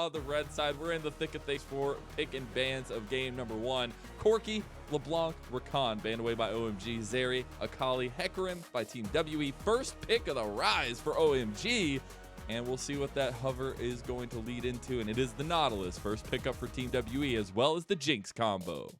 On the red side, we're in the thick of things for pick and bans of game number 1. Corki, LeBlanc, Rakan, banned away by OMG, Zeri, Akali, Hecarim by Team WE. First pick of the Ryze for OMG. And we'll see what that hover is going to lead into. And it is the Nautilus, first pickup for Team WE, as well as the Jinx combo.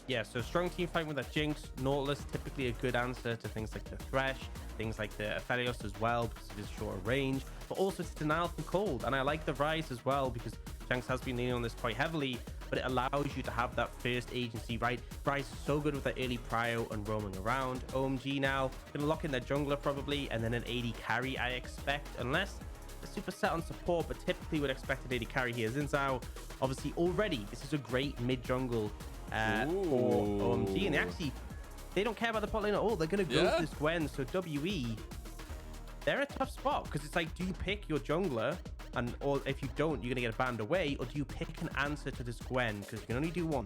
Yeah, so strong team fight with that Jinx. Nautilus, typically a good answer to things like the Thresh, things like the Aphelios as well, because it is shorter range, but also it's denial from cold. And I like the Ryze as well, because Shanks has been leaning on this quite heavily, but it allows you to have that first agency, right? Ryze is so good with that early prio and roaming around. OMG now gonna lock in their jungler probably, and then an AD carry, I expect, unless the super set on support, but typically would expect an AD carry here. Xin Zhao, obviously already, this is a great mid jungle for OMG, and they don't care about the bot lane at all. They're going to go for this Gwen. So WE, they're a tough spot, because it's like, do you pick your jungler, or if you don't, you're going to get banned away, or do you pick an answer to this Gwen, because you can only do one?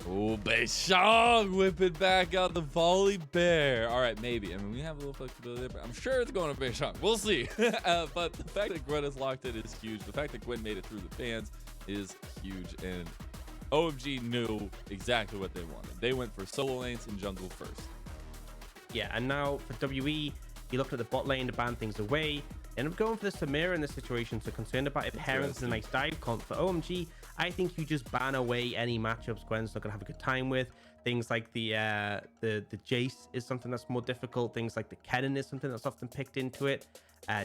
Oh, Beishang whipping back out the Volibear. All right, maybe. I mean, we have a little flexibility there, but I'm sure it's going to Beishang. We'll see. But the fact that Gwen is locked in is huge. The fact that Gwen made it through the bans is huge, and OMG knew exactly what they wanted. They went for solo lanes and jungle first. Yeah, and now for WE, you look at the bot lane to ban things away. End up going for the Samira in this situation, so concerned about if Heron's a nice dive comp. For OMG, I think you just ban away any matchups Gwen's not going to have a good time with. Things like the Jace is something that's more difficult. Things like the Kennen is something that's often picked into it.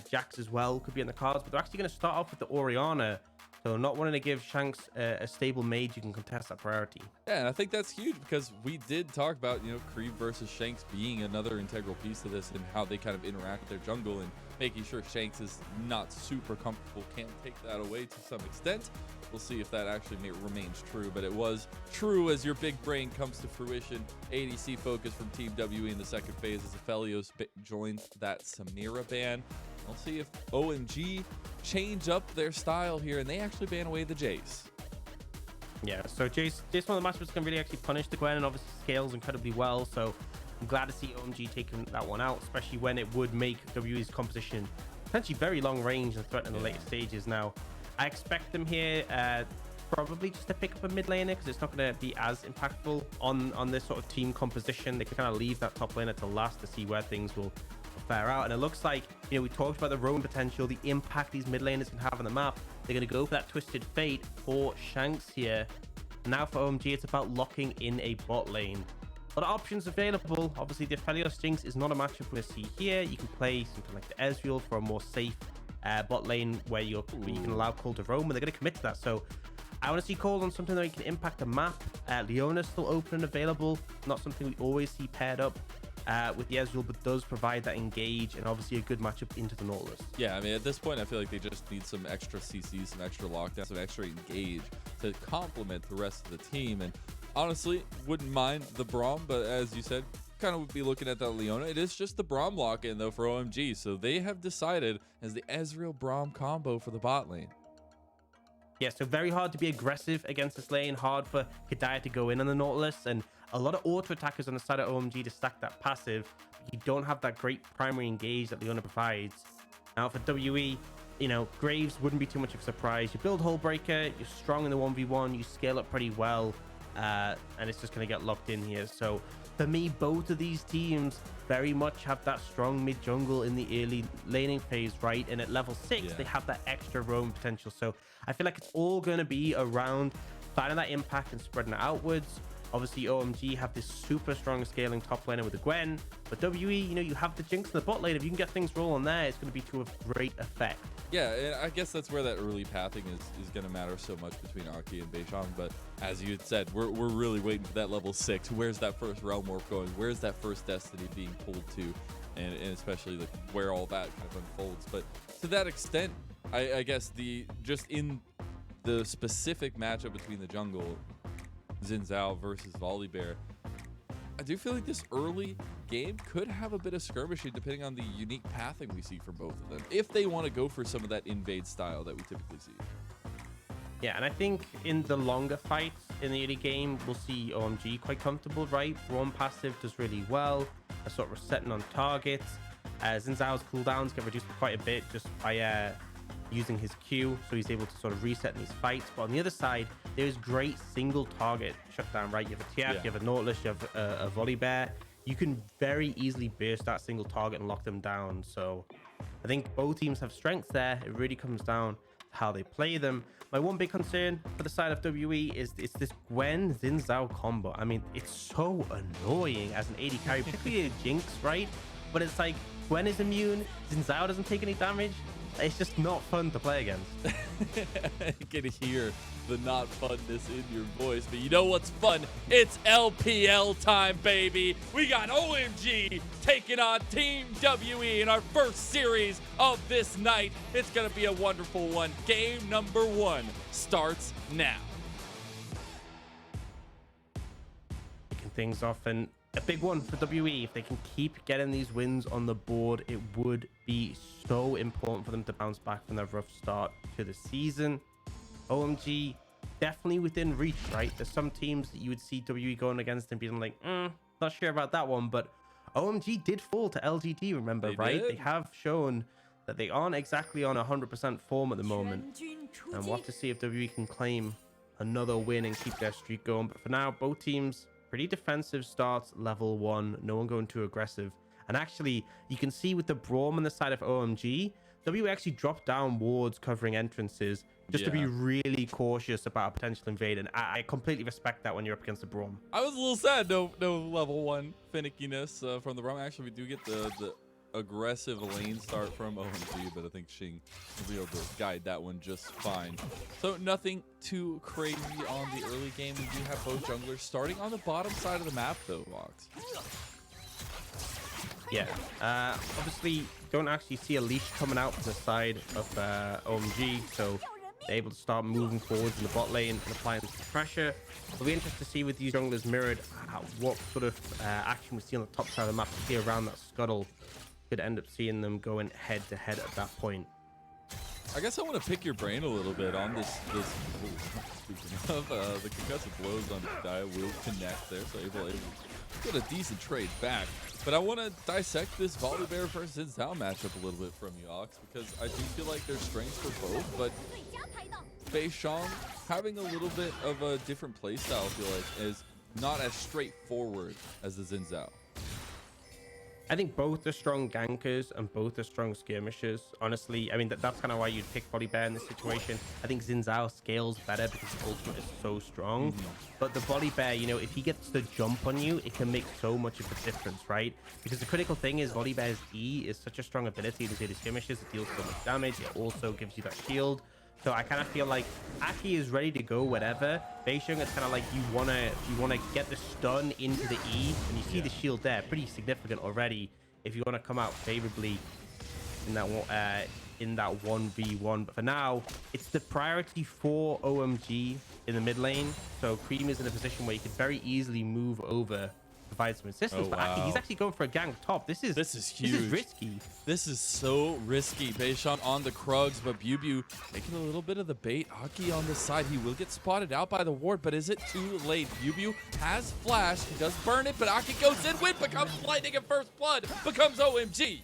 Jax as well could be in the cards, but they're actually going to start off with the Orianna. So not wanting to give Shanks a stable mage you can contest that priority. Yeah, and I think that's huge, because we did talk about, Creme versus Shanks being another integral piece of this, and how they kind of interact with their jungle, and making sure Shanks is not super comfortable can take that away to some extent. We'll see if that actually remains true, but it was true as your big brain comes to fruition. ADC focus from Team WE in the second phase as Aphelios joins that Samira ban. We'll see if OMG change up their style here, and they actually ban away the Jace. Yeah, so Jace one of the matchups can really actually punish the Gwen, and obviously scales incredibly well. So I'm glad to see OMG taking that one out, especially when it would make WE's composition potentially very long range and threaten the later stages. Now, I expect them here probably just to pick up a mid laner, because it's not going to be as impactful on this sort of team composition. They can kind of leave that top laner to last to see where things will fare out. And it looks like, we talked about the roam potential, the impact these mid laners can have on the map. They're going to go for that Twisted Fate for Shanks here. Now for OMG, it's about locking in a bot lane. A lot of options available. Obviously, the Aphelios Jinx is not a matchup we're going to see here. You can play something like the Ezreal for a more safe bot lane where you can allow Cole to roam, and they're going to commit to that. So I want to see Cole on something that can impact the map. Leona's still open and available. Not something we always see paired up with the Ezreal, but does provide that engage, and obviously a good matchup into the Nautilus. Yeah, I mean, at this point, I feel like they just need some extra CC, some extra lockdown, some extra engage to complement the rest of the team. And honestly, wouldn't mind the Braum, but as you said, kind of would be looking at that Leona. It is just the Braum lock-in, though, for OMG. So they have decided as the Ezreal Braum combo for the bot lane. Yeah, so very hard to be aggressive against this lane, hard for Kedaya to go in on the Nautilus, and a lot of auto attackers on the side of OMG to stack that passive. You don't have that great primary engage that Leona provides. Now for WE, Graves wouldn't be too much of a surprise. You build Hullbreaker, you're strong in the 1v1, you scale up pretty well, and it's just going to get locked in here. So for me, both of these teams very much have that strong mid jungle in the early laning phase, right? And at level 6, they have that extra roam potential. So I feel like it's all going to be around finding that impact and spreading it outwards. Obviously, OMG have this super strong scaling top laner with the Gwen, but WE, you have the Jinx in the bot lane. If you can get things rolling there, it's going to be to a great effect. Yeah, and I guess that's where that early pathing is going to matter so much between Aki and Beishang. But as you had said, we're really waiting for that level 6. Where's that first Realm Warp going? Where's that first Destiny being pulled to? And especially where all that kind of unfolds. But to that extent, I guess just in the specific matchup between the jungle, Xin Zhao versus Volibear, I do feel like this early game could have a bit of skirmishing depending on the unique pathing we see from both of them, if they want to go for some of that invade style that we typically see. Yeah, and I think in the longer fights in the early game, we'll see OMG quite comfortable, right? Braum passive does really well, a sort of resetting on targets. Xin Zhao's cooldowns get reduced quite a bit just by using his Q, so he's able to sort of reset in these fights. But on the other side, there's great single target shutdown, right? You have a TF, you have a Nautilus, you have a Volibear. You can very easily burst that single target and lock them down. So I think both teams have strengths there. It really comes down to how they play them. My one big concern for the side of WE is it's this Gwen Xin Zhao combo. I mean, it's so annoying as an AD carry, particularly a Jinx, right? But it's like Gwen is immune, Xin Zhao doesn't take any damage. It's just not fun to play against. I can hear the not funness in your voice, but you know what's fun? It's LPL time, baby. We got OMG taking on Team WE in our first series of this night. It's gonna be a wonderful one. Game number 1 starts now. Kicking things off, and a big one for WE. If they can keep getting these wins on the board, it would be so important for them to bounce back from their rough start to the season. OMG definitely within reach, right? There's some teams that you would see WE going against and being like, not sure about that one, but OMG did fall to LGD, remember, right? They have shown that they aren't exactly on 100% form at the moment, and we'll have to see if WE can claim another win and keep their streak going. But for now, both teams pretty defensive starts, level 1, no one going too aggressive. And actually, you can see with the Braum on the side of OMG, WE actually dropped down wards covering entrances just to be really cautious about a potential invade. And I completely respect that when you're up against the Braum. I was a little sad, no level 1 finickiness from the Braum. Actually, we do get the aggressive lane start from OMG, but I think Xin will be able to guide that one just fine. So nothing too crazy on the early game. We do have both junglers starting on the bottom side of the map, though, Vox. Yeah, obviously don't actually see a leash coming out from the side of OMG, so they're able to start moving forwards in the bot lane and applying some pressure. It'll be interesting to see with these junglers mirrored what sort of action we see on the top side of the map. See around that scuttle, could end up seeing them going head to head at that point. I guess I want to pick your brain a little bit on this speaking of the concussive blows on Kedaya will connect there, so able to get a decent trade back. But I want to dissect this Volibear versus Xin Zhao matchup a little bit from you, Aux, because I do feel like there's strengths for both, but Beishong having a little bit of a different playstyle, I feel like, is not as straightforward as the Xin Zhao. I think both are strong gankers and both are strong skirmishers. Honestly, I mean, that's kind of why you'd pick Volibear in this situation. I think Xin Zhao scales better because his ultimate is so strong. But the Volibear, you know, if he gets the jump on you, it can make so much of a difference, right? Because the critical thing is Volibear's E is such a strong ability to do the skirmishes. It deals so much damage. It also gives you that shield. So I kind of feel like Aki is ready to go whatever. Beishong is kind of like you wanna get the stun into the E, and you see the shield there, pretty significant already. If you want to come out favorably in that 1v1, but for now it's the priority for OMG in the mid lane. So Creme is in a position where you could very easily move over, provide some assistance. But Aki, he's actually going for a gank top. This is huge. This is risky. This is so risky. Beishong on the Krugs, but BiuBiu making a little bit of the bait. Aki on the side. He will get spotted out by the ward, but is it too late? BiuBiu has flash. He does burn it, but Aki goes in with, becomes lightning and first blood, becomes OMG.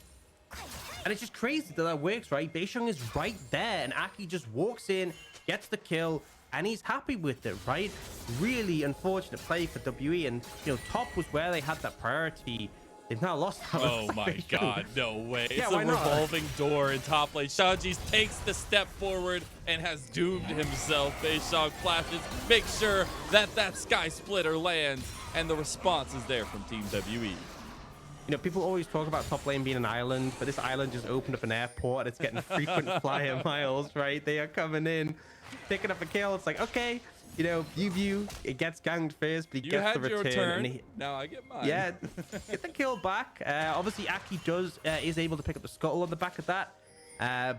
And it's just crazy that that works, right? Beishong is right there, and Aki just walks in, gets the kill, and he's happy with it, right? Really unfortunate play for WE, and you know, top was where they had that priority. They've now lost that. Oh my god, no way. Yeah, it's a revolving door in top lane. Shanji takes the step forward and has doomed himself. Beishong flashes, make sure that that sky splitter lands, and the response is there from Team WE. You know, people always talk about top lane being an island, but this island just opened up an airport and it's getting frequent flyer miles, right? They are coming in, picking up a kill. It's like, okay, you know, BiuBiu, it gets ganked first, but he gets the return. Turn. Now I get mine. Yeah, get the kill back. Obviously, Aki is able to pick up the scuttle on the back of that,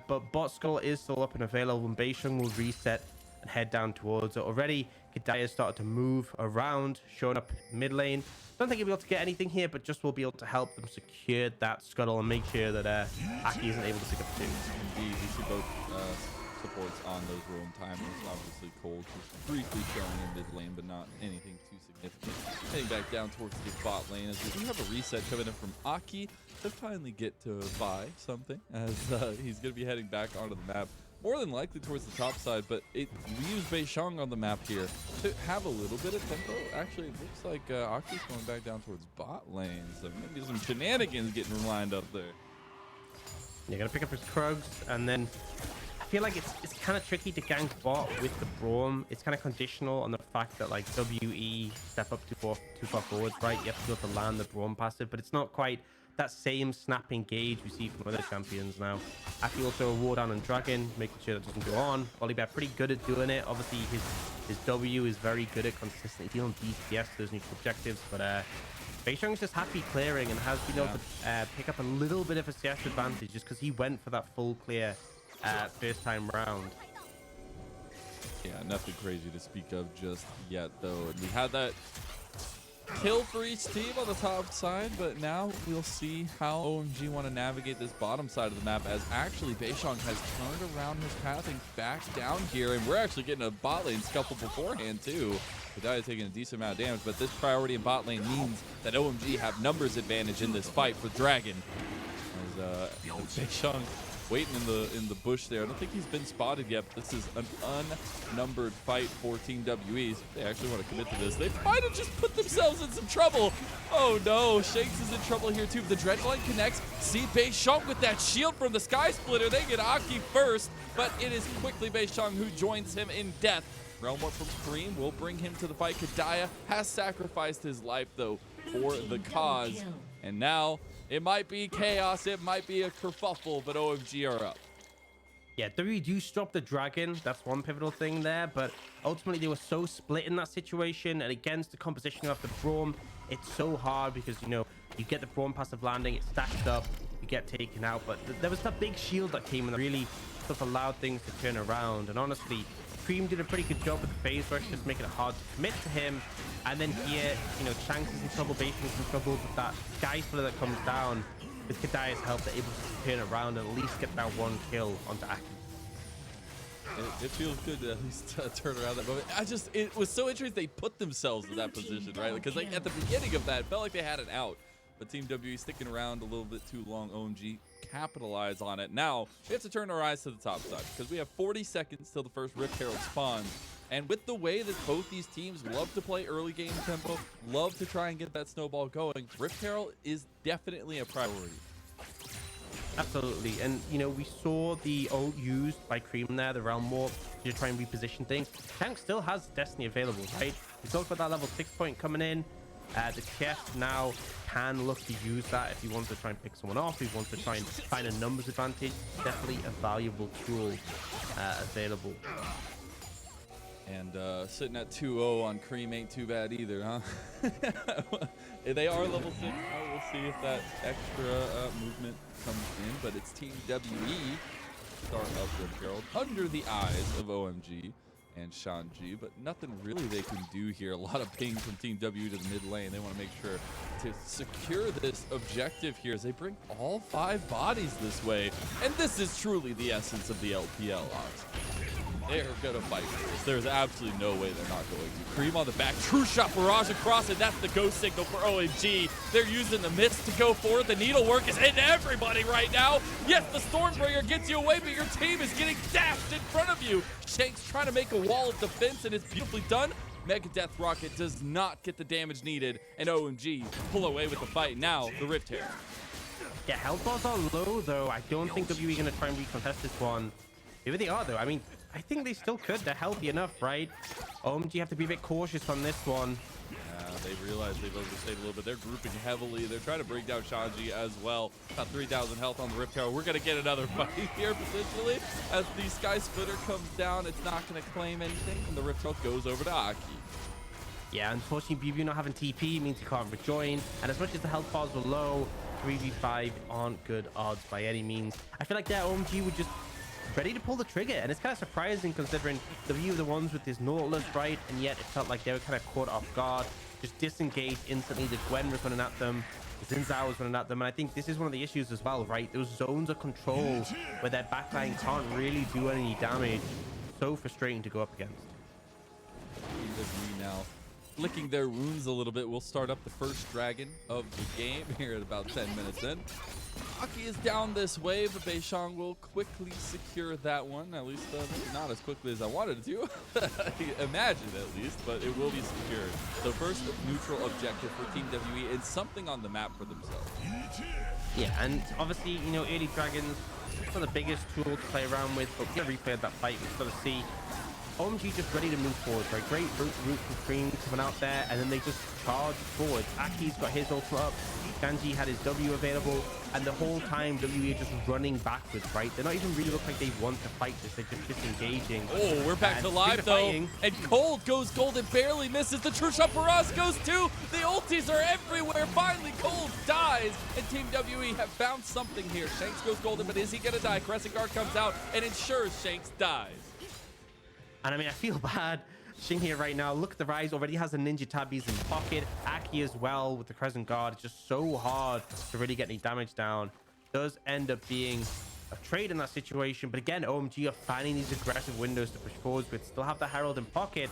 but bot scuttle is still up and available, and Beishong will reset and head down towards it. Already, Kedaya started to move around, showing up mid lane. Don't think he'll be able to get anything here, but just will be able to help them secure that scuttle and make sure that Aki isn't able to pick up two. Indeed, we see both supports on those roam timers. Obviously, Cold just briefly showing in mid lane, but not anything too significant. Heading back down towards the bot lane, as we do have a reset coming in from Aki to finally get to buy something, as he's going to be heading back onto the map more than likely towards the top side, but we use Beishang on the map here to have a little bit of tempo. Actually, it looks like Aki's going back down towards bot lane, so maybe some shenanigans getting lined up there. You're gonna pick up his Krugs, and then I feel like it's kind of tricky to gank bot with the Braum. It's kind of conditional on the fact that like WE step up too far forwards, right? You have to be able to land the Braum passive, but it's not quite that same snap engage we see from other champions now. Aki also a ward down on Dragon, making sure that doesn't go on. Volibear pretty good at doing it. Obviously his W is very good at consistently dealing DPS those neutral objectives, but Beishang's just happy clearing and has been able to pick up a little bit of a CS advantage just because he went for that full clear first time round. Yeah, nothing crazy to speak of just yet though. And we had that kill for each team on the top side, but now we'll see how OMG want to navigate this bottom side of the map, as actually Beishang has turned around his pathing back down here, and we're actually getting a bot lane scuffle beforehand too. Kedaya taking a decent amount of damage, but this priority in bot lane means that OMG have numbers advantage in this fight for Dragon. As Beishang waiting in the bush there. I don't think he's been spotted yet, but this is an unnumbered fight for Team WEs. They actually want to commit to this. They might have just put themselves in some trouble. Oh no, Shanks is in trouble here too. The Dredge line connects. See Beishang with that shield from the Sky Splitter. They get Aki first, but it is quickly Beishang who joins him in death. Realm Warp from Creme will bring him to the fight. Kedaya has sacrificed his life though for the cause, and now it might be chaos, it might be a kerfuffle, but OMG are up. Yeah, WE do stop the Dragon. That's one pivotal thing there, but ultimately they were so split in that situation, and against the composition of the Braum, it's so hard because, you know, you get the Braum passive landing, it's stacked up, you get taken out, but there was that big shield that came and really sort of allowed things to turn around. And honestly, Creme did a pretty good job with the phase rush, just making it hard to commit to him. And then here, you know, Shanks is in trouble, Beishang is in trouble with that Sky Splitter that comes down. With Kedaya's help, they're able to turn around and at least get that one kill onto Aki. It feels good to at least turn around that moment. It was so interesting they put themselves in that position, right? Because like at the beginning of that, it felt like they had an out. But Team WE sticking around a little bit too long. OMG capitalize on it. Now, we have to turn our eyes to the top side because we have 40 seconds till the first Rift Herald spawns. And with the way that both these teams love to play early game tempo, love to try and get that snowball going, Rift Herald is definitely a priority. Absolutely. And, you know, we saw the ult used by Creme there, the Realm Warp, to try and reposition things. Tank still has Destiny available, right? We talked about that level 6 point coming in. The chef now can look to use that if he wants to try and pick someone off, if he wants to try and find a numbers advantage. Definitely a valuable tool available. And sitting at 2-0 on Creme ain't too bad either, huh? They are level 6 now. We'll see if that extra movement comes in, but it's Team WE start up with Herald under the eyes of OMG and Shanji, but nothing really they can do here. A lot of ping from Team W to the mid lane. They want to make sure to secure this objective here as they bring all 5 bodies this way. And this is truly the essence of the LPL, Aux. They're going to fight for this. There's absolutely no way they're not going to. Creme on the back. True shot barrage across, and that's the go signal for OMG. They're using the mist to go forward. The needlework is hitting everybody right now. Yes, the Stormbringer gets you away, but your team is getting dashed in front of you. Shanks trying to make a wall of defense, and it's beautifully done. Mega Death Rocket does not get the damage needed, and OMG pull away with the fight. Now, the Rift Herald. Yeah, health bars are low, though. I don't think WE going to try and recontest this one. Maybe they are, though. I mean, I think they still could. They're healthy enough, right? OMG have to be a bit cautious on this one. Yeah, they realize they've overstayed a little bit. They're grouping heavily. They're trying to bring down Shanji as well. About 3,000 health on the Rift Tower. We're going to get another fight here, potentially. As the Sky Splitter comes down, it's not going to claim anything, and the Rift Tower goes over to Aki. Yeah, unfortunately, BiuBiu not having TP means he can't rejoin. And as much as the health bars were low, 3v5 aren't good odds by any means. I feel like that OMG would just ready to pull the trigger, and it's kind of surprising considering W were the ones with this Nautilus, right? And yet it felt like they were kind of caught off guard, just disengaged instantly. The Gwen was running at them, the Xin Zhao was running at them, and I think this is one of the issues as well, right? Those zones of control where their backline can't really do any damage. So frustrating to go up against. Now licking their wounds a little bit. We'll start up the first dragon of the game here at about 10 minutes in. Aki is down this way, but Beishang will quickly secure that one. At least not as quickly as I wanted it to. Imagine at least, but it will be secured. The first neutral objective for Team WE is something on the map for themselves. Yeah, and obviously, you know, early Dragons, one of the biggest tool to play around with, but we're going to replay that fight. We've got to see OMG just ready to move forward, right? Great root from Creme coming out there, and then they just charge forward. Aki's got his ultimate up. Shanji had his W available, and the whole time WE are just running backwards, right? They're not even really look like they want to fight this. They're just disengaging. Oh, we're back to live though. Fighting. And Cold goes gold and barely misses. The true shot for us goes too. The ultis are everywhere. Finally, Cold dies, and Team WE have found something here. Shanks goes golden, but is he gonna die? Crescent Guard comes out and ensures Shanks dies. And I mean, I feel bad Xing here right now. Look, the Ryze already has the ninja tabbies in pocket. Aki as well with the Crescent Guard. It's just so hard to really get any damage down. Does end up being a trade in that situation. But again, OMG are finding these aggressive windows to push forwards with. Still have the Herald in pocket.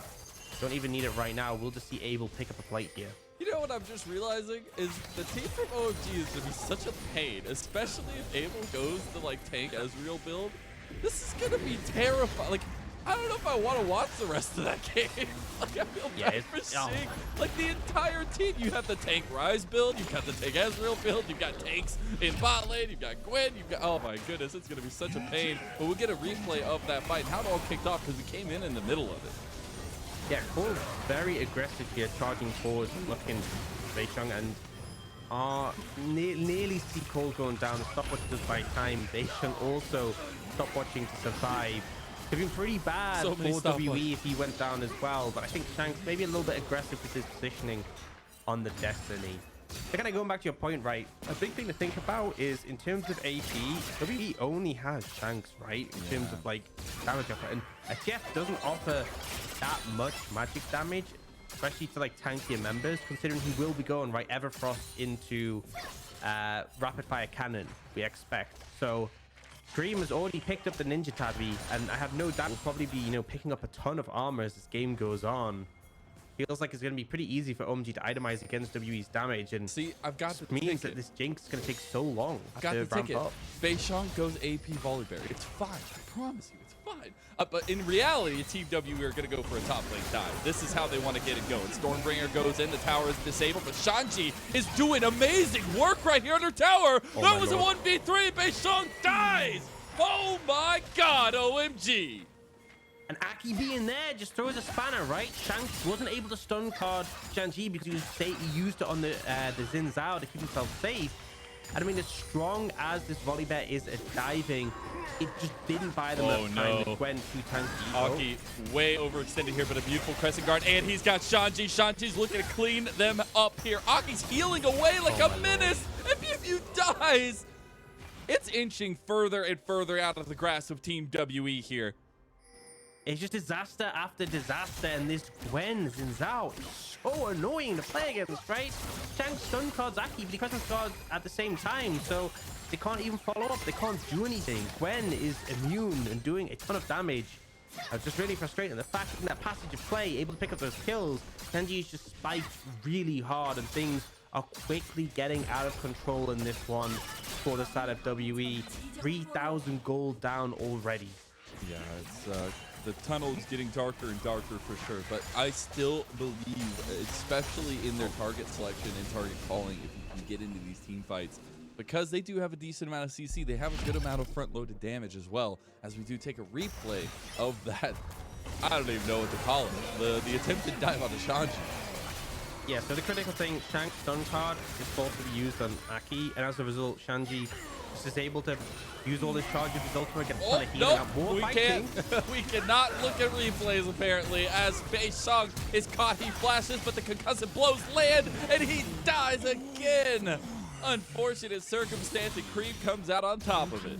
Don't even need it right now. We'll just see Abel pick up a plate here. You know what I'm just realizing is the team from OMG is going to be such a pain, especially if Abel goes to like tank Ezreal build. This is going to be terrifying. Like, I don't know if I want to watch the rest of that game. Like, I feel bad for seeing like the entire team. You have the tank Ryze build, you've got the tank Ezreal build, you've got tanks in bot lane, you've got Gwen, you've got, oh my goodness, it's going to be such a pain. But we'll get a replay of that fight and how it all kicked off because we came in the middle of it. Yeah, Cole's very aggressive here, charging forward, looking Beishang, and nearly see Cole going down. Stopwatch does by time. Beishang also stopwatching to survive. It's been pretty bad for WE if he went down as well, but I think Shanks maybe a little bit aggressive with his positioning on the Destiny. So kind of going back to your point, right? A big thing to think about is in terms of AP, WE only has Shanks, right? In terms of like damage offer, and a Jeff doesn't offer that much magic damage, especially to like tankier members, considering he will be going right Everfrost into rapid fire cannon, we expect. So Creme has already picked up the ninja tabby, and I have no doubt will probably be, you know, picking up a ton of armor as this game goes on. Feels like it's going to be pretty easy for OMG to itemize against WE's damage, and see, I've got the means that this Jinx is going to take so long. I've got the ticket. Beishang goes AP Volibear. It's fine. I promise you, it's fine. But in reality, Team W are going to go for a top lane dive. This is how they want to get it going. Stormbringer goes in. The tower is disabled, but Shanji is doing amazing work right here under tower. Oh that was a 1v3. Beishang dies. Oh my God, OMG. And Aki being there just throws a spanner, right? Shanks wasn't able to stun card Shanji because he used it on the Xin Zhao to keep himself safe. And I mean, as strong as this Volibear is at diving, it just didn't buy them enough time to Gwen 2 times. Aki way overextended here, but a beautiful Crescent Guard, and he's got Shanji. Shanji's looking to clean them up here. Aki's healing away like a menace, and BiuBiu dies. It's inching further and further out of the grasp of Team WE here. It's just disaster after disaster, and this Gwen Xin Zhao is so annoying to play against, right? Shanks stun cards Aki, but he Crescent Guard at the same time, so they can't even follow up. They can't do anything. Gwen is immune and doing a ton of damage. It's just really frustrating. The fact that in that passage of play, able to pick up those kills, Shanji is just spiked really hard, and things are quickly getting out of control in this one for the side of WE. 3,000 gold down already. Yeah, it's the tunnel is getting darker and darker for sure, but I still believe, especially in their target selection and target calling, if you can get into these team fights, because they do have a decent amount of CC, they have a good amount of front-loaded damage as well, as we do take a replay of that. I don't even know what to call it. The attempted dive on the Shanji. Yeah, so the critical thing, Shanks stun card is thought to be used on Aki, and as a result, Shanji is able to use all his charges with his ultimate, get a ton of healing out more. We can't. We cannot look at replays apparently, as Beishang is caught. He flashes, but the concussive blows land, and he dies again. Unfortunate circumstance, and Creme comes out on top of it.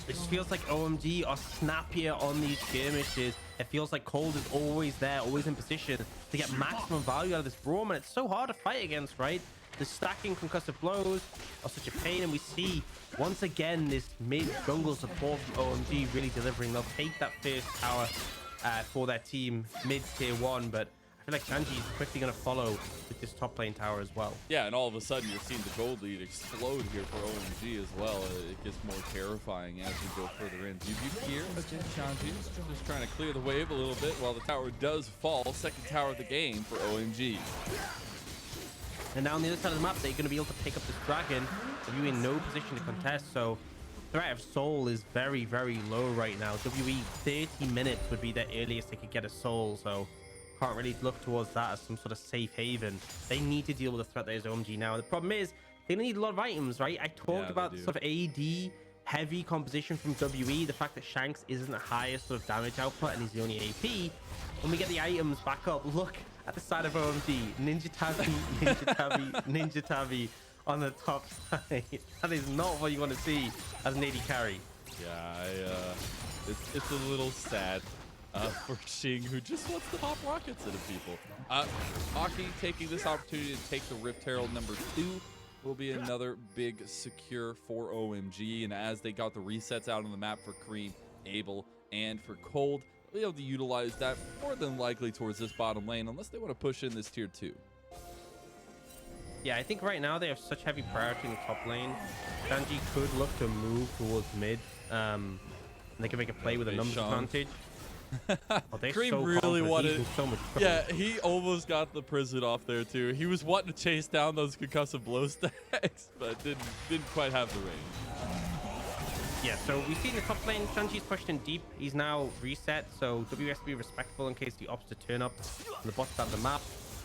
It just feels like OMG are snappier on these skirmishes. It feels like Cold is always there, always in position to get maximum value out of this Braum, and it's so hard to fight against, right? The stacking concussive blows are such a pain, and we see once again this mid-jungle support from OMG really delivering. They'll take that first tower for their team mid-tier 1, but I feel like Shanji is quickly going to follow with this top lane tower as well. Yeah, and all of a sudden you're seeing the gold lead explode here for OMG as well. It gets more terrifying as we go further in. BiuBiu here against Shanji, just trying to clear the wave a little bit while the tower does fall. Second tower of the game for OMG. And now on the other side of the map, they're going to be able to pick up this dragon. WE in no position to contest, so threat of soul is very, very low right now. WE 30 minutes would be the earliest they could get a soul, so can't really look towards that as some sort of safe haven. They need to deal with the threat that is OMG now. The problem is they need a lot of items, right? I talked about sort of AD heavy composition from WE, the fact that Shanks isn't the highest sort of damage output and he's the only AP. When we get the items back up, look at the side of OMG. Ninja Tabi, Ninja Tabi, Ninja Tabi on the top side. That is not what you want to see as an AD carry. Yeah, it's a little sad for Xing, who just wants to pop rockets into people. Aki taking this opportunity to take the Rift Herald number 2 will be another big secure for OMG. And as they got the resets out on the map for Creme, Abel, and for Cold, they'll be able to utilize that more than likely towards this bottom lane, unless they want to push in this tier 2. Yeah, I think right now they have such heavy priority in the top lane. Shanji could look to move towards mid. And they can make a play with a numbers advantage. Creme so really wanted so much trouble. Yeah, he almost got the prison off there too. He was wanting to chase down those concussive blow stacks, but didn't quite have the range. Yeah, so we see in the top lane, Shanji's pushed in deep. He's now reset, so W has to be respectful in case the ops to turn up on the bottom side of the map.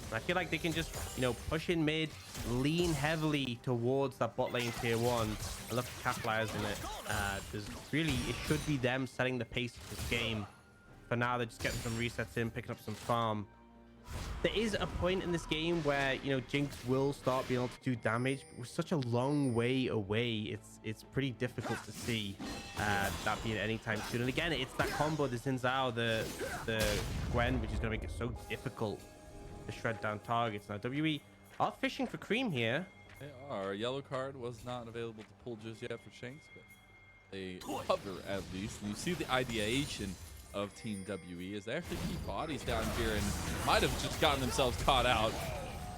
And I feel like they can just, you know, push in mid, lean heavily towards that bot lane tier 1, and look to capitalize in it. There's really, it should be them setting the pace of this game. For now, they're just getting some resets in, picking up some farm. There is a point in this game where, you know, Jinx will start being able to do damage, but we're such a long way away. It's pretty difficult to see that being anytime soon. And again, it's that combo, the Xin Zhao, the Gwen, which is going to make it so difficult to shred down targets. Now, WE are fishing for Creme here. They are. Yellow card was not available to pull just yet for Shanks, but they cover at least. And you see the ideation of Team WE as they actually keep bodies down here and might have just gotten themselves caught out.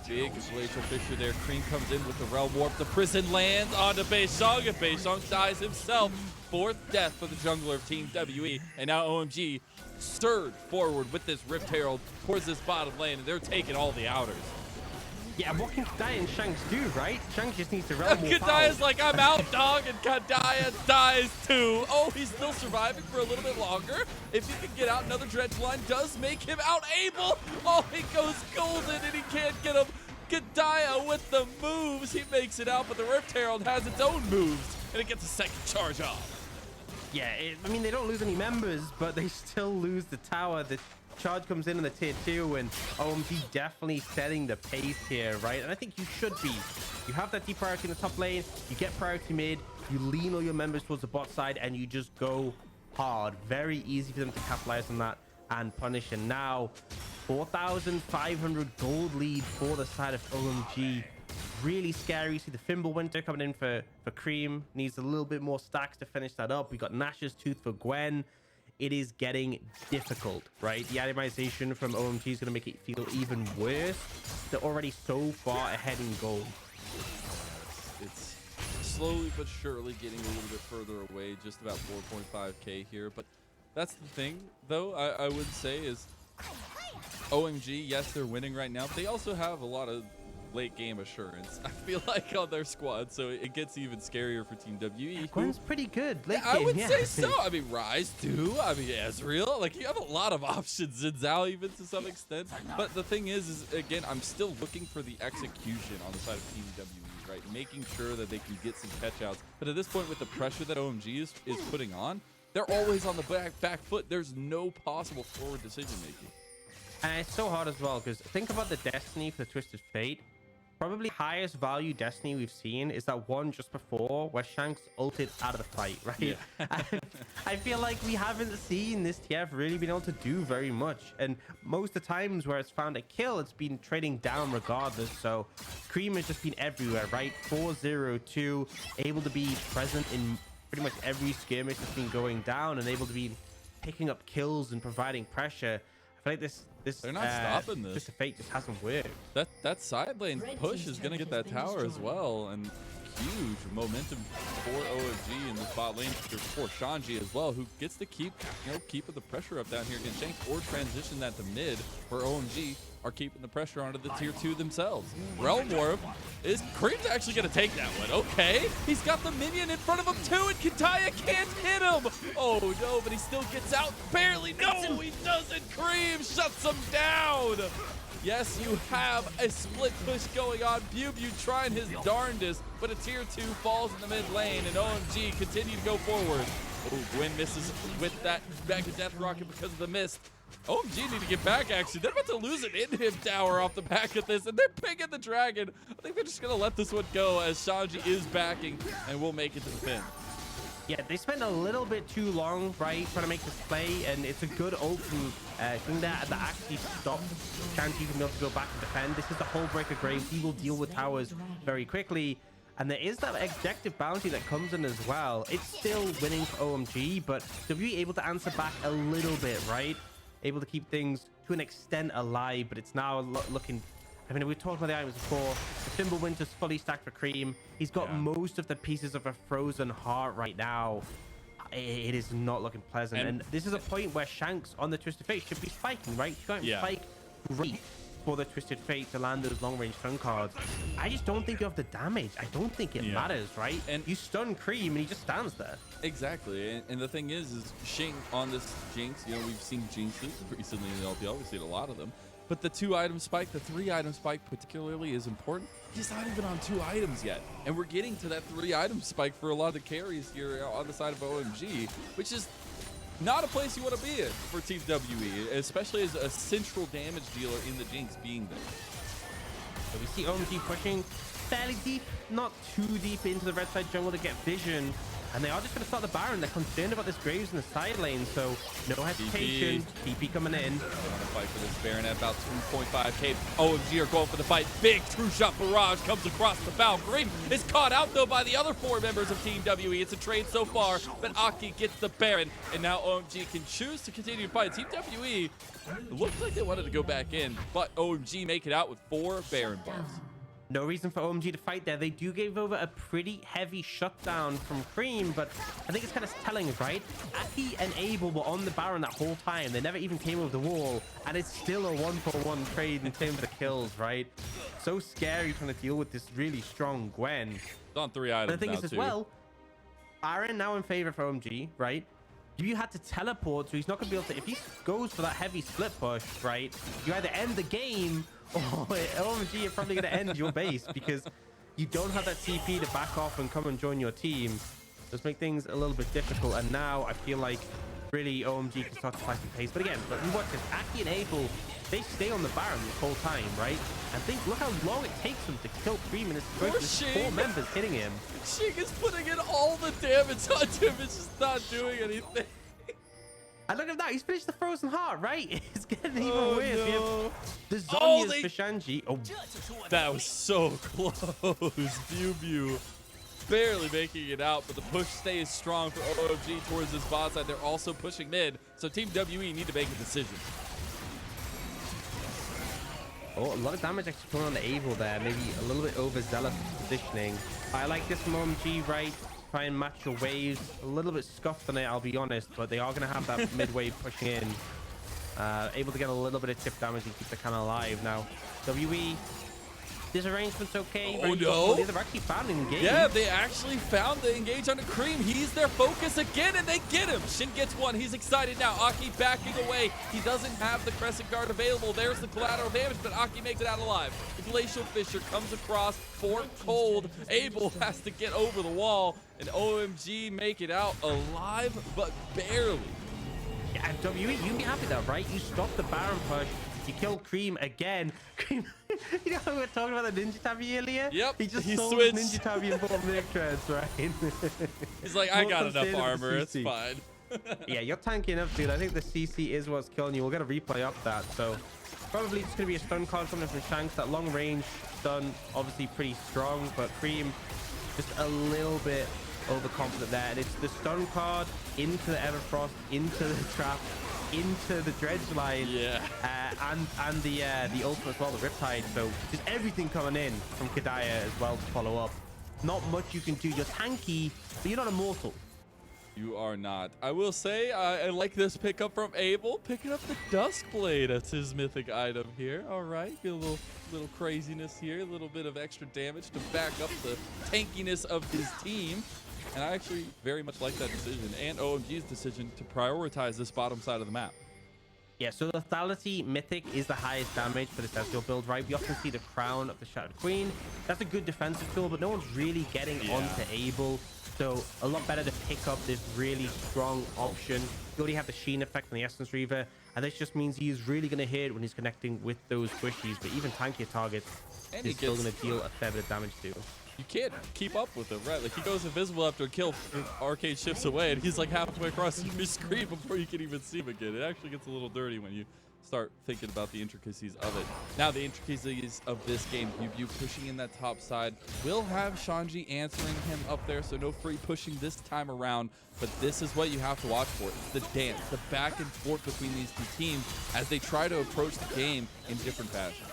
Big glacial fissure there. Creme comes in with the realm warp. The prison lands onto BiuBiu, and BiuBiu dies himself. 4th death for the jungler of Team WE, and now OMG stirred forward with this Rift Herald towards this bottom lane, and they're taking all the outers. Yeah, what can Kedaya and Shanks do, right? Shanks just needs to realm warp Kedaya's like, I'm out, dog, and Kedaya dies too. Oh, he's still surviving for a little bit longer. If he can get out, another dredge line does make him out able. Oh, he goes golden, and he can't get him. Kedaya with the moves. He makes it out, but the Rift Herald has its own moves, and it gets a second charge off. Yeah, I mean, they don't lose any members, but they still lose the tower. The charge comes in the tier 2, and OMG definitely setting the pace here, right? And I think you should be. You have that deep priority in the top lane, you get priority mid, you lean all your members towards the bot side, and you just go hard. Very easy for them to capitalize on that and punish. And now 4,500 gold lead for the side of OMG. Really scary. See the Thimble Winter coming in for Creme. Needs a little bit more stacks to finish that up. We got Nash's Tooth for Gwen. It is getting difficult, right? The itemization from OMG is going to make it feel even worse. They're already so far ahead in gold. It's slowly but surely getting a little bit further away, just about 4.5k here. But that's the thing, though, I would say is OMG, yes, they're winning right now, but they also have a lot of late game assurance, I feel like, on their squad, so it gets even scarier for Team WE. Gwen's pretty good late I game, would say so. I mean, Ryze too. I mean, Ezreal. Like, you have a lot of options. Xin Zhao even to some extent. But the thing is again, I'm still looking for the execution on the side of Team WE, right? Making sure that they can get some catch-outs. But at this point, with the pressure that OMG is putting on, they're always on the back foot. There's no possible forward decision making. And it's so hard as well, because think about the Destiny for the Twisted Fate. Probably highest value Destiny we've seen is that one just before where Shanks ulted out of the fight, right? Yeah. I feel like we haven't seen this TF really been able to do very much. And most of the times where it's found a kill, it's been trading down regardless. So Creme has just been everywhere, right? 4-0-2, able to be present in pretty much every skirmish that's been going down and able to be picking up kills and providing pressure. I feel like this they're not stopping this. Just a fate just hasn't worked. That side lane push is gonna get that tower as well, and huge momentum for OMG in the bot lane for Shanji as well, who gets to keep keeping the pressure up down here against Shanks, or transition that to mid, where OMG are keeping the pressure onto the tier 2 themselves. Realm Warp is Creme's actually gonna take that one. Okay, he's got the minion in front of him too, and Kedaya can't hit him. Oh no, but he still gets out barely. No, he doesn't. Creme shuts him down. Yes, you have a split push going on. BiuBiu trying his darndest, but a tier 2 falls in the mid lane, and OMG continue to go forward. Oh, Gwen misses with that back to death rocket because of the mist. OMG need to get back, actually. They're about to lose an in-him tower off the back of this, and they're picking the dragon. I think they're just going to let this one go, as Shanji is backing and will make it to the pin. Yeah, they spent a little bit too long, right, trying to make this play, and it's a good ult move. Thing that actually stopped Shanji from being able to go back and defend. This is the whole breaker grave. He will deal with towers very quickly. And there is that objective bounty that comes in as well. It's still winning for OMG, but W able to answer back a little bit, right? Able to keep things to an extent alive, but it's now looking... I mean, we talked about the items before. The Fimbulwinter's is fully stacked for Creme. He's got most of the pieces of a frozen heart right now. It is not looking pleasant. And this is a point where Shanks on the Twisted Fate should be spiking, right? You can't spike great for the Twisted Fate to land those long-range stun cards. I just don't think you have the damage. I don't think it matters, right? And you stun Creme and he just stands there. Exactly. And the thing is Shing on this Jinx, we've seen Jinxes recently in the LPL. We've seen a lot of them. But the 2-item spike, the 3-item spike particularly is important. He's not even on 2 items yet. And we're getting to that 3-item spike for a lot of the carries here on the side of OMG, which is not a place you want to be in for Team WE, especially as a central damage dealer in the Jinx being there. So we see OMG pushing fairly deep, not too deep into the red side jungle to get vision. And they are just going to start the Baron. They're concerned about this Graves in the side lane, so no hesitation. TP coming in. Want to fight for this Baron at about 2.5k. OMG are going for the fight. Big true shot barrage comes across the bow. Creme is caught out, though, by the other 4 members of Team WE. It's a trade so far, but Aki gets the Baron, and now OMG can choose to continue to fight. Team WE looked like they wanted to go back in, but OMG make it out with 4 Baron buffs. No reason for OMG to fight there. They do give over a pretty heavy shutdown from Creme, but I think it's kind of telling, right? Aki and Abel were on the Baron that whole time. They never even came over the wall, and it's still a 1-for-1 trade in terms of the kills, right? So scary trying to deal with this really strong Gwen. It's on 3 items. But the thing is, as well, Baron now in favor for OMG, right? You had to teleport, so he's not going to be able to... If he goes for that heavy split push, right, you either end the game... Oh, OMG, you're probably going to end your base because you don't have that TP to back off and come and join your team. Just make things a little bit difficult. And now I feel like really OMG can start to fight some pace. But again, but we watch this. Aki and Abel, they stay on the Baron this whole time, right? And think, look how long it takes them to kill Creme in this situation. There's 4 members hitting him. Shing is putting in all the damage onto him. It's just not doing anything. And look at that, he's finished the Frozen Heart, right? It's getting even worse. No. The Zonias for Shanji. Oh, that was so close. BiuBiu barely making it out, but the push stays strong for OMG towards this bot side. They're also pushing mid, so Team WE need to make a decision. Oh, a lot of damage actually coming on the Abel there. Maybe a little bit overzealous positioning. I like this from OMG, right? Try and match your waves. A little bit scuffed on it, I'll be honest, but they are going to have that mid wave pushing in. Able to get a little bit of tip damage and keep the cannon alive. Now, WE, this arrangement's okay. Oh, no. They've actually found an engage. Yeah, they actually found the engage on the Creme. He's their focus again, and they get him. Shin gets one. He's excited now. Aki backing away. He doesn't have the Crescent Guard available. There's the collateral damage, but Aki makes it out alive. The Glacial Fissure comes across for cold. Abel has to get over the wall, and OMG make it out alive, but barely. Yeah, WE, you can be happy though, right? You stop the Baron push. You kill Creme again. Creme, you know how we were talking about the Ninja Tabi earlier? Yep. He just switched. Ninja Tabi and bought Nick Treads, right? He's like, I got enough armor. It's fine. Yeah, you're tanking up, dude. I think the CC is what's killing you. We'll get a replay of that. So probably just going to be a stun card coming from Shanks. That long range stun, obviously pretty strong, but Creme just a little bit overconfident there. And it's the stun card into the Everfrost, into the trap. into the dredge line. Yeah. And the ultimate as well, the Riptide. So just everything coming in from Kedaya as well to follow up. Not much you can do. You're tanky, but you're not immortal. You are not. I will say, I like this pickup from Abel, picking up the Duskblade. That's his mythic item here. All right, get a little craziness here, a little bit of extra damage to back up the tankiness of his team. And I actually very much like that decision and OMG's decision to prioritize this bottom side of the map. Yeah, so the Lethality Mythic is the highest damage for this Ezreal build, right? We often see the Crown of the Shattered Queen. That's a good defensive tool, but no one's really getting onto Abel. So a lot better to pick up this really strong option. You already have the Sheen effect on the Essence Reaver, and this just means he's really going to hit when he's connecting with those squishies, but even tankier targets is still going to deal a fair bit of damage to. You can't keep up with him, right? Like, he goes invisible after a kill, Arcade shifts away, and he's like halfway across your screen before you can even see him again. It actually gets a little dirty when you start thinking about the intricacies of it. Now, the intricacies of this game, BiuBiu pushing in that top side, will have Shanji answering him up there, so no free pushing this time around. But this is what you have to watch for. It's the dance, the back and forth between these two teams as they try to approach the game in different fashions.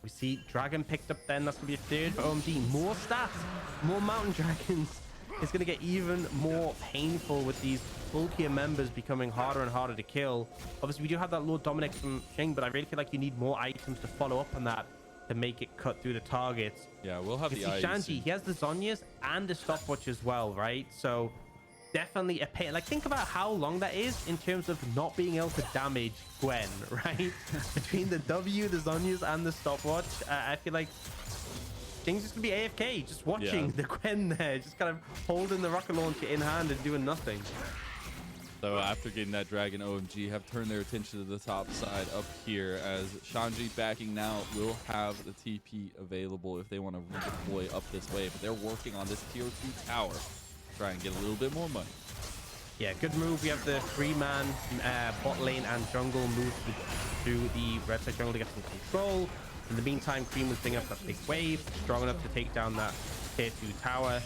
We see Dragon picked up then. That's going to be a third for OMG. More stats, more Mountain Dragons. It's going to get even more painful with these bulkier members becoming harder and harder to kill. Obviously, we do have that Lord Dominic from Shing, but I really feel like you need more items to follow up on that to make it cut through the targets. Yeah, we'll have the eyes. Shanji, he has the Zhonyas and the stopwatch as well, right? So definitely a pain. Like, think about how long that is in terms of not being able to damage Gwen, right? Between the W, the Zhonyas, and the stopwatch, I feel like Things just gonna be AFK, just watching the Gwen there, just kind of holding the rocket launcher in hand and doing nothing. So after getting that dragon, OMG have turned their attention to the top side up here as Shanji backing now will have the TP available if they want to redeploy up this way. But they're working on this tier 2 tower to try and get a little bit more money. Yeah, good move. We have the 3-man bot lane and jungle move to the red side jungle to get some control. In the meantime, Creme was bringing up that big wave, strong enough to take down that tier 2 tower.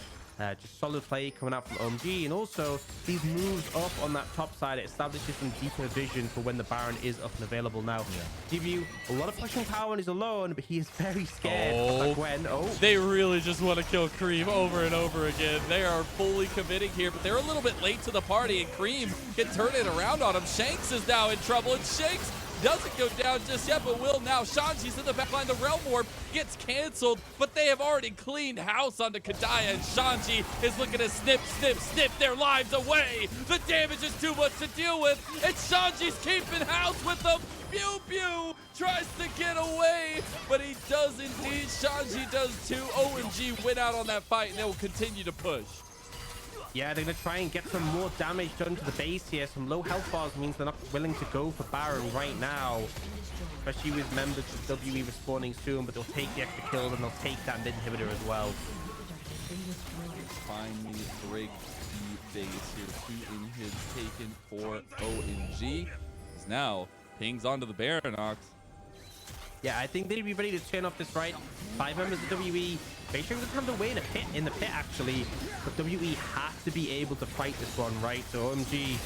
Just solid play coming out from OMG, and also these moves up on that top side, it establishes some deeper vision for when the Baron is up and available now. BiuBiu, a lot of pushing power when he's alone, but he is very scared of Gwen. They really just want to kill Creme over and over again. They are fully committing here, but they're a little bit late to the party, and Creme can turn it around on him. Shanks is now in trouble, and Shanks doesn't go down just yet, but will now. Shanji's in the backline. The Realm Warp gets canceled, but they have already cleaned house onto Kedaya, and Shanji is looking to snip, snip, snip their lives away. The damage is too much to deal with, and Shanji's keeping house with them. BiuBiu tries to get away, but he does indeed. Shanji does too. OMG win out on that fight, and they will continue to push. Yeah, they're going to try and get some more damage done to the base here. Some low health bars means they're not willing to go for Baron right now. Especially with members of WE respawning soon, but they'll take the extra kills and they'll take that mid inhibitor as well. Finally break the base here. 2 inhibs taken for OMG. As now pings onto the Baron, Aux. Yeah, I think they'd be ready to turn off this right. 5 members of WE. Beisheng doesn't have the way in the pit actually, but WE has to be able to fight this one, right? So OMG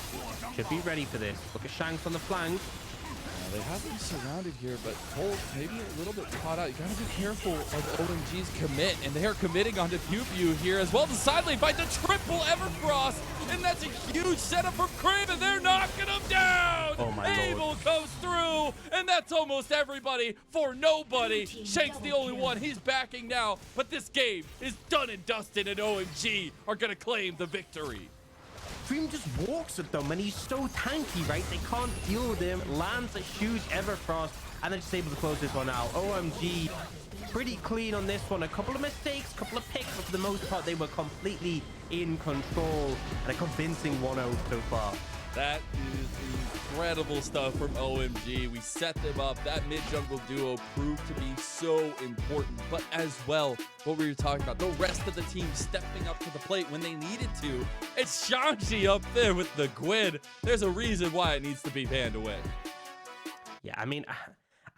should be ready for this. Look at Shanks on the flank. They have them surrounded here, but Cole maybe a little bit caught out. You gotta be careful of OMG's commit, and they are committing onto BiuBiu here as well. The side lane fight, the triple Evercross, and that's a huge setup from Creme, and they're knocking him down. Oh my Abel comes through, and that's almost everybody for nobody. Shanks the only one. He's backing now, but this game is done and dusted, and OMG are gonna claim the victory. Creme just walks at them, and he's so tanky, right? They can't deal with him. Lands a huge Everfrost, and they're just able to close this one out. OMG, pretty clean on this one. A couple of mistakes, a couple of picks, but for the most part, they were completely in control, and a convincing 1-0 so far. That is incredible stuff from OMG. We set them up. That mid-jungle duo proved to be so important. But as well, what we were talking about, the rest of the team stepping up to the plate when they needed to. It's Shanji up there with the Gwen. There's a reason why it needs to be banned away. Yeah, I mean,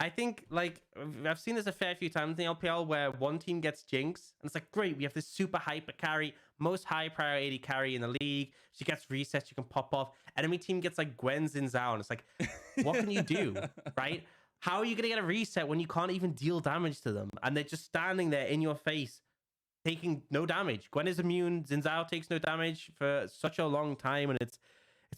I think like I've seen this a fair few times in the LPL where one team gets Jinx and it's like, great, we have this super hyper carry, most high priority carry in the league. She gets resets, you can pop off. Enemy team gets like Gwen, Xin Zhao, and it's like, what can you do, right? How are you gonna get a reset when you can't even deal damage to them and they're just standing there in your face, taking no damage? Gwen is immune, Xin Zhao takes no damage for such a long time, and it's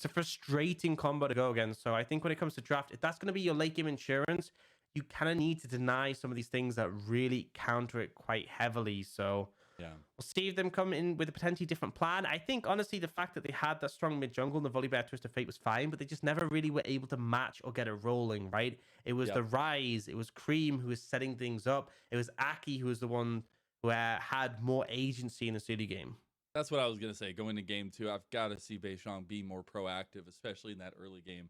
a frustrating combo to go against. So I think when it comes to draft, if that's going to be your late game insurance, you kind of need to deny some of these things that really counter it quite heavily. So Yeah. we'll see if them come in with a potentially different plan. I think, honestly, the fact that they had that strong mid jungle and the Volibear Twist of Fate was fine, but they just never really were able to match or get it rolling, right? It was the Ryze, it was Creme who was setting things up. It was Aki who was the one who had more agency in the city game. That's what I was gonna say. Going to game 2, I've got to see Beishang be more proactive, especially in that early game,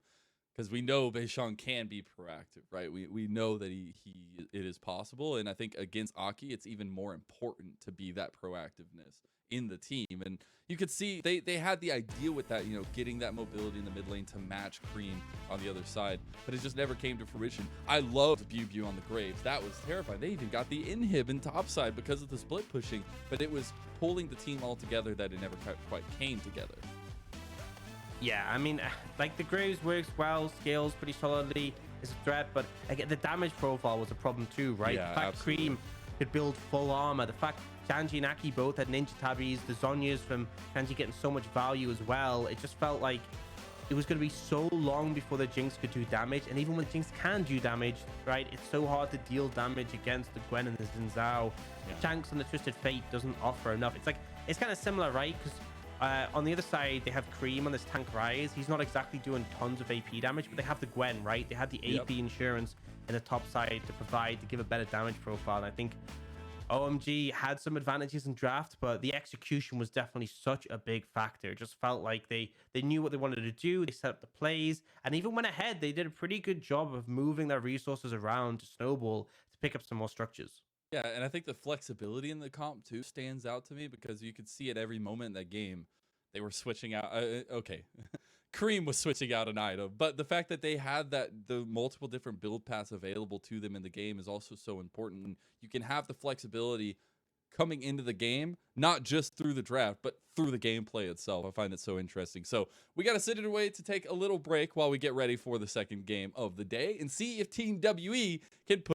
because we know Beishang can be proactive, right? We know that it is possible, and I think against Aki, it's even more important to be that proactiveness in the team. And you could see they had the idea with that, you know, getting that mobility in the mid lane to match Creme on the other side, but it just never came to fruition. I loved BiuBiu on the Graves. That was terrifying. They even got the inhib in topside because of the split pushing, but it was pulling the team all together that it never quite came together. Yeah, I mean, like the Graves works well, scales pretty solidly, is a threat, but again, the damage profile was a problem too, right? Yeah, the fact absolutely. Creme could build full armor, the fact Shanji and Aki both had ninja tabbies, the Zhonya's from Shanji getting so much value as well, it just felt like it was going to be so long before the Jinx could do damage, and even when Jinx can do damage, right, it's so hard to deal damage against the Gwen and the Xin Zhao. Yeah. Shanks and the Twisted Fate doesn't offer enough. It's like, it's kind of similar, right? Because on the other side, they have Creme on this tank Ryze. He's not exactly doing tons of AP damage, but they have the Gwen, right? They had the AP insurance in the top side to give a better damage profile. And I think OMG had some advantages in draft, but the execution was definitely such a big factor. It just felt like they knew what they wanted to do. They set up the plays, and even went ahead. They did a pretty good job of moving their resources around to snowball to pick up some more structures. Yeah, and I think the flexibility in the comp too stands out to me because you could see at every moment in that game they were switching out. Okay, Creme was switching out an item, but the fact that they had the multiple different build paths available to them in the game is also so important. You can have the flexibility coming into the game, not just through the draft, but through the gameplay itself. I find it so interesting. So we got to sit and wait to take a little break while we get ready for the second game of the day and see if Team WE can put